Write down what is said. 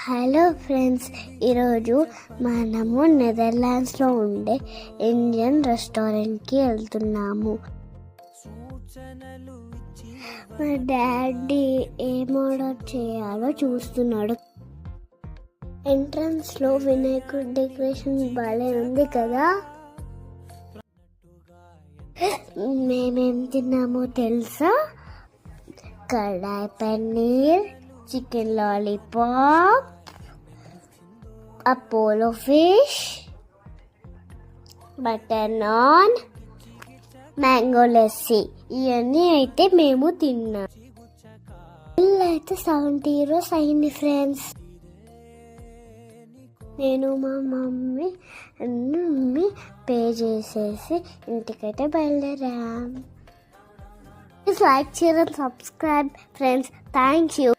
Hello friends, ఈరోజు మనము నెదర్లాండ్స్లో ఉండే ఇండియన్ రెస్టారెంట్కి వెళ్తున్నాము. మా డాడీ ఏం ఆర్డర్ చేయాలో చూస్తున్నాడు. ఎంట్రన్స్లో వినాయకుడి డెకరేషన్ భలే ఉంది కదా. మేమేం తిన్నామో తెలుసా? Kadai paneer, chicken lollipop, Apollo fish, butter naan, mango lassi. ఇవన్నీ అయితే మేము తిన్నాం. బిల్ అయితే 70 euros అయింది ఫ్రెండ్స్. నేను మా మమ్మీ పే చేసేసి ఇంటికైతే బయలుదేరాం. Please like, share and subscribe friends. Thank you.